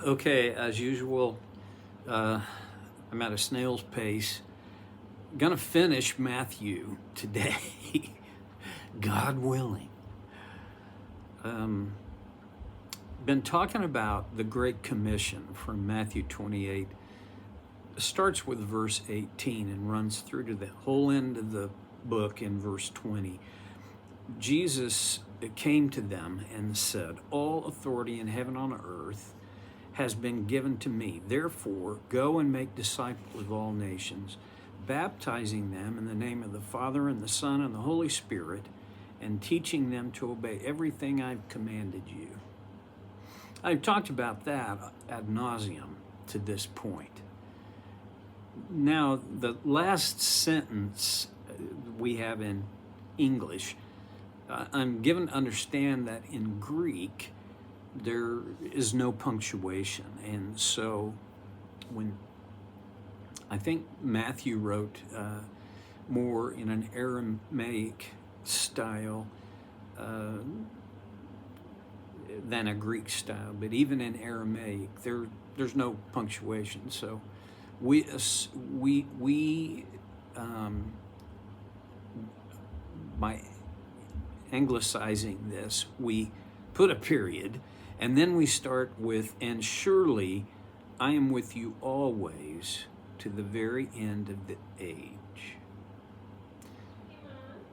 Okay, as usual, I'm at a snail's pace. Gonna finish Matthew today, God willing. Been talking about the Great Commission from Matthew 28. It starts with verse 18 and runs through to the whole end of the book in verse 20. Jesus came to them and said, "All authority in heaven and on earth has been given to me. Therefore, go and make disciples of all nations, baptizing them in the name of the Father and the Son and the Holy Spirit, and teaching them to obey everything I've commanded you." I've talked about that ad nauseum to this point. Now, the last sentence we have in English, I'm given to understand that in Greek, there is no punctuation. And so when I think Matthew wrote more in an Aramaic style than a Greek style, but even in Aramaic, there's no punctuation. So we by anglicizing this, we put a period, and then we start with, "And surely I am with you always to the very end of the age."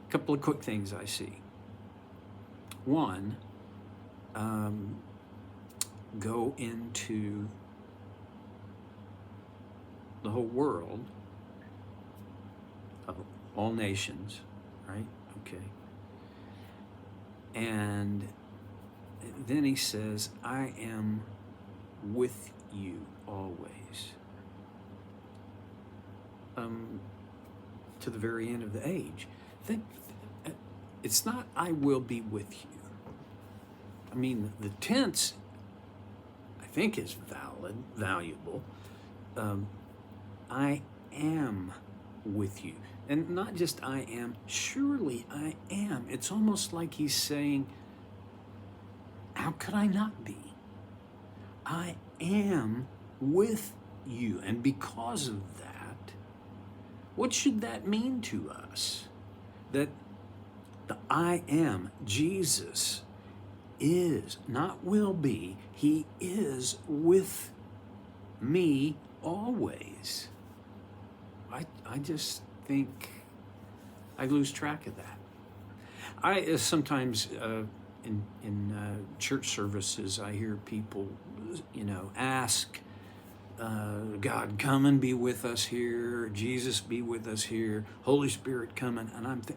A couple of quick things I see. One, go into the whole world, of all nations, right? Okay. And then he says, "I am with you always, to the very end of the age." It's not "I will be with you." I mean, the tense, I think, is valuable. I am with you. And not just "I am," surely I am. It's almost like he's saying, how could I not be? I am with you. And because of that, what should that mean to us? That the "I am," Jesus, is, not will be, he is with me always. I just think I lose track of that. I sometimes in church services, I hear people, ask God, "Come and be with us here. Jesus, be with us here. Holy Spirit, come." And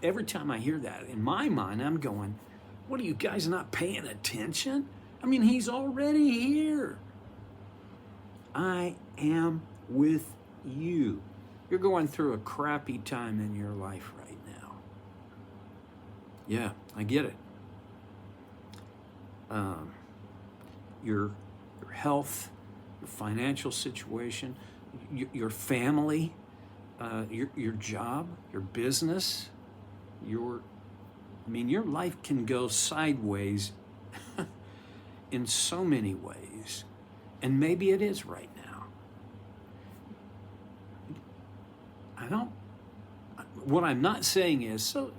every time I hear that, in my mind, I'm going, what are you guys not paying attention? I mean, he's already here. I am with you. You're going through a crappy time in your life right now. Yeah, I get it. Your health, your financial situation, your family, your job, your business, your life can go sideways in so many ways. And maybe it is right now. What I'm not saying is, so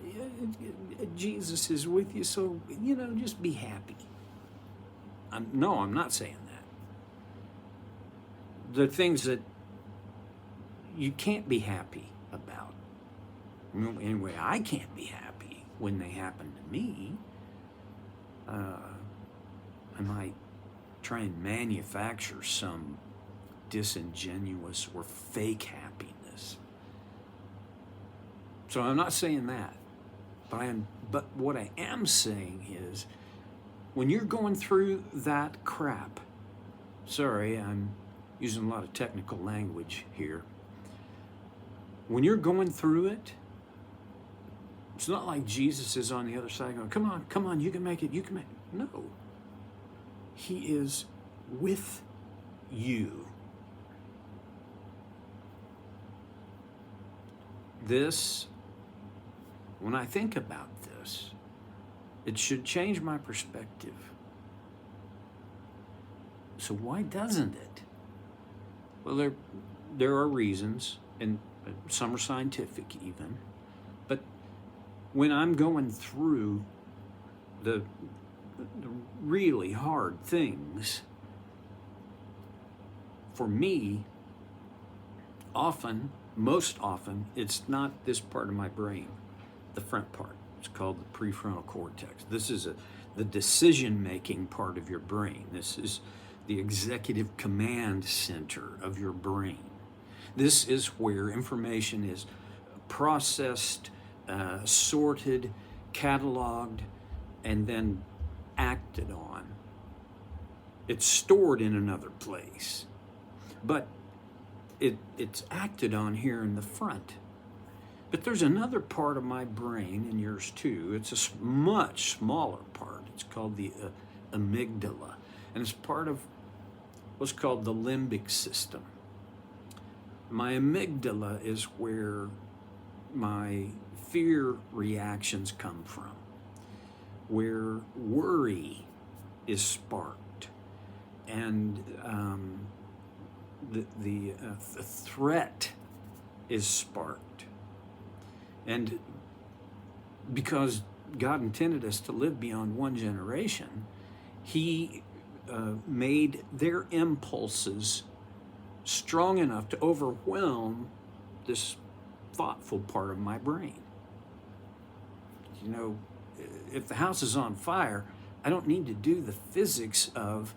Jesus is with you, so, just be happy. I'm not saying that. The things that you can't be happy about. Anyway, I can't be happy when they happen to me. I might try and manufacture some disingenuous or fake happiness. So I'm not saying that. But what I am saying is, when you're going through that crap, sorry, I'm using a lot of technical language here. When you're going through it, it's not like Jesus is on the other side going, come on, you can make it, No. He is with you. When I think about this, it should change my perspective. So why doesn't it? Well, there are reasons, and some are scientific even. But when I'm going through the really hard things, for me, most often, it's not this part of my brain, the front part. It's called the prefrontal cortex. This is the decision-making part of your brain. This is the executive command center of your brain. This is where information is processed, sorted, cataloged, and then acted on. It's stored in another place, but it's acted on here in the front. But there's another part of my brain, and yours too. It's a much smaller part. It's called the amygdala, and it's part of what's called the limbic system. My amygdala is where my fear reactions come from, where worry is sparked, and the threat is sparked. And because God intended us to live beyond one generation, He made their impulses strong enough to overwhelm this thoughtful part of my brain. You know, if the house is on fire, I don't need to do the physics of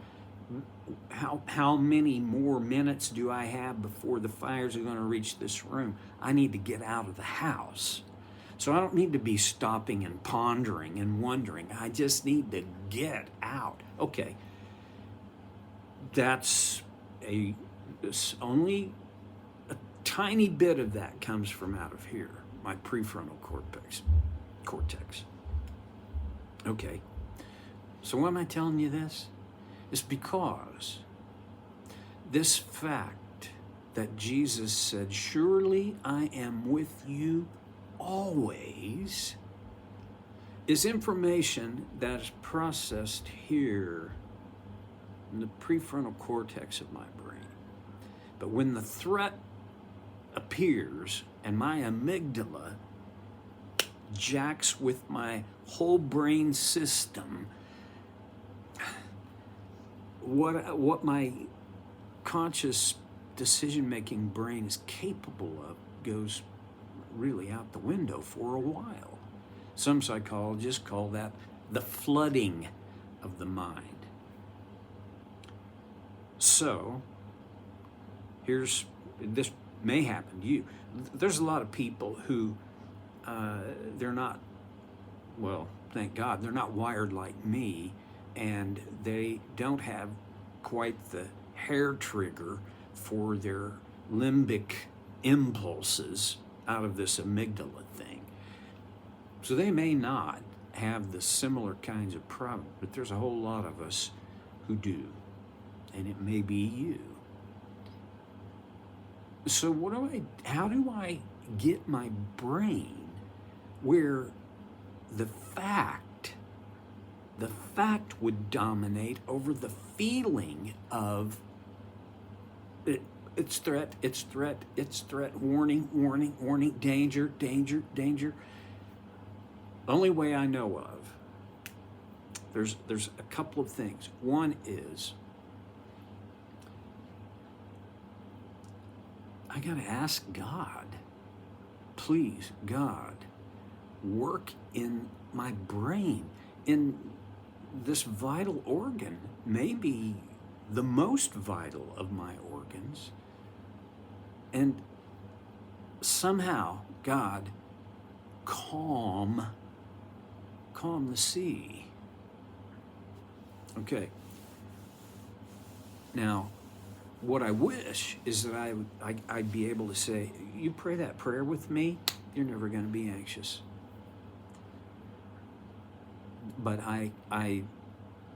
how many more minutes do I have before the fires are going to reach this room. I need to get out of the house. So I don't need to be stopping and pondering and wondering. I just need to get out. Okay, that's only a tiny bit of that comes from out of here, my prefrontal cortex. Okay, so why am I telling you this? It's because this fact that Jesus said, "Surely I am with you always," is information that is processed here in the prefrontal cortex of my brain. But when the threat appears and my amygdala jacks with my whole brain system, what my conscious decision-making brain is capable of goes really out the window for a while. Some psychologists call that the flooding of the mind. So, this may happen to you. There's a lot of people who, they're not, well, thank God, they're not wired like me, and they don't have quite the hair trigger for their limbic impulses out of this amygdala thing. So they may not have the similar kinds of problems, but there's a whole lot of us who do, and it may be you. So how do I get my brain where the fact would dominate over the feeling of it's threat, warning, danger. The only way I know of, there's a couple of things. One is, I gotta ask God, please, God, work in my brain, in this vital organ, maybe the most vital of my organs, and somehow, God, calm the sea. Okay. Now, what I wish is that I'd be able to say, you pray that prayer with me, you're never going to be anxious. But I'm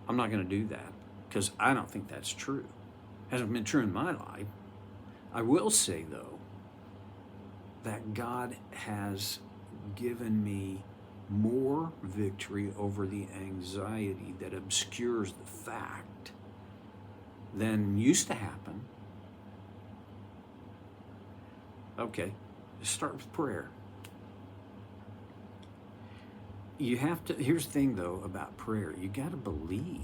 not going to do that because I don't think that's true. Hasn't been true in my life. I will say, though, that God has given me more victory over the anxiety that obscures the fact than used to happen. Okay, let's start with prayer. You have to, here's the thing though about prayer, you got to believe.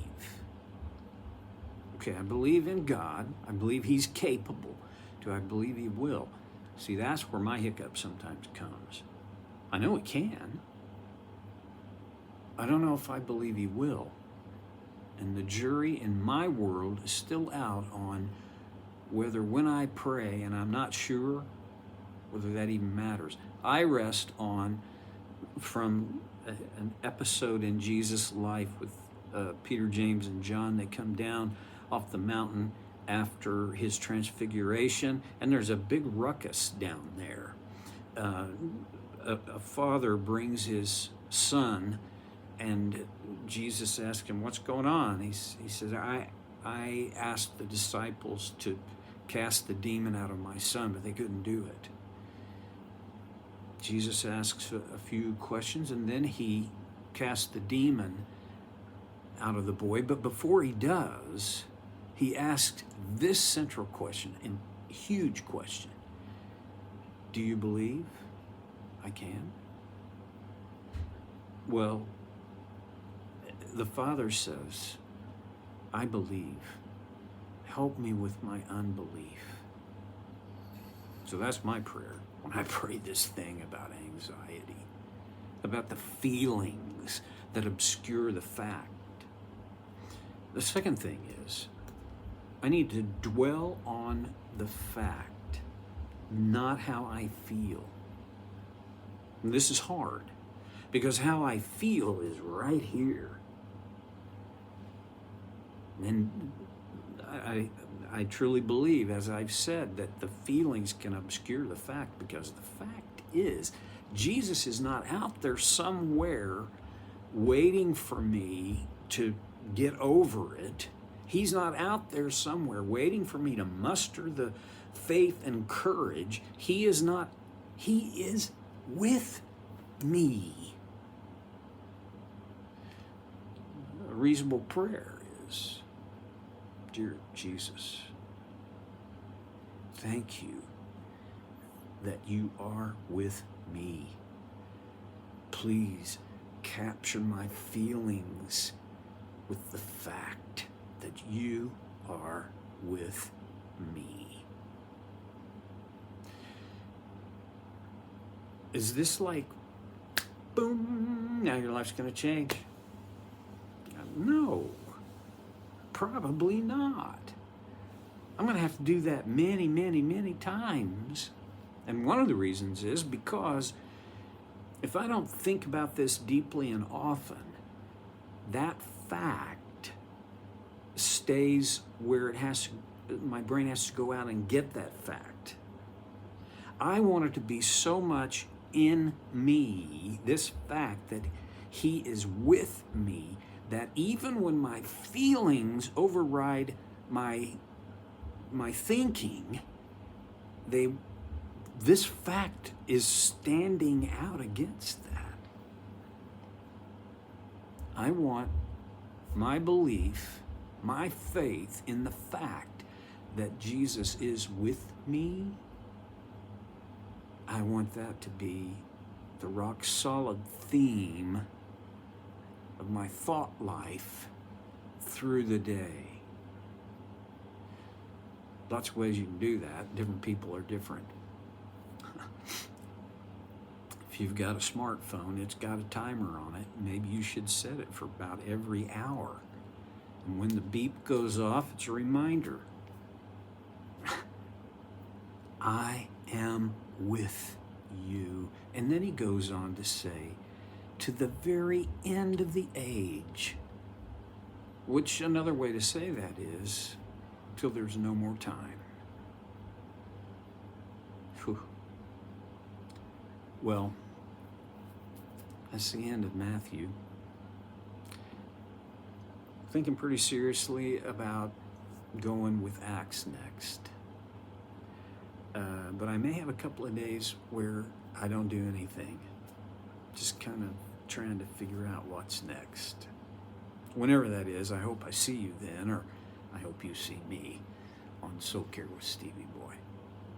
Okay, I believe in God. I believe He's capable. Do I believe He will? See, that's where my hiccup sometimes comes. I know He can. I don't know if I believe He will. And the jury in my world is still out on whether when I pray, and I'm not sure whether that even matters, I rest on from an episode in Jesus' life with Peter, James, and John. They come down off the mountain after His transfiguration, and there's a big ruckus down there. A father brings his son, and Jesus asks him, "What's going on?" He says, I asked the disciples to cast the demon out of my son, but they couldn't do it." Jesus asks a few questions, and then He casts the demon out of the boy. But before He does, He asks this central question, and huge question: "Do you believe I can?" Well, the father says, "I believe. Help me with my unbelief." So that's my prayer when I pray this thing about anxiety, about the feelings that obscure the fact. The second thing is, I need to dwell on the fact, not how I feel. And this is hard, because how I feel is right here. And I truly believe, as I've said, that the feelings can obscure the fact, because the fact is, Jesus is not out there somewhere waiting for me to get over it. He's not out there somewhere waiting for me to muster the faith and courage. He is not. He is with me. A reasonable prayer is, "Dear Jesus, thank you that you are with me. Please capture my feelings with the fact that you are with me." Is this like, boom, now your life's going to change? No, probably not. I'm going to have to do that many, many, many times. And one of the reasons is because if I don't think about this deeply and often, that fact stays where it has to, my brain has to go out and get that fact. I want it to be so much in me, this fact that He is with me, that even when my feelings override my thinking, this fact is standing out against that. I want my belief, my faith in the fact that Jesus is with me. I want that to be the rock solid theme of my thought life through the day. Lots of ways you can do that. Different people are different. If you've got a smartphone, it's got a timer on it. Maybe you should set it for about every hour. And when the beep goes off, it's a reminder. I am with you. And then he goes on to say, to the very end of the age, which another way to say that is, till there's no more time. Whew. Well, that's the end of Matthew. Thinking pretty seriously about going with Acts next. But I may have a couple of days where I don't do anything. Just kind of trying to figure out what's next. Whenever that is, I hope I see you then, or I hope you see me on Soul Care with Stevie Boy.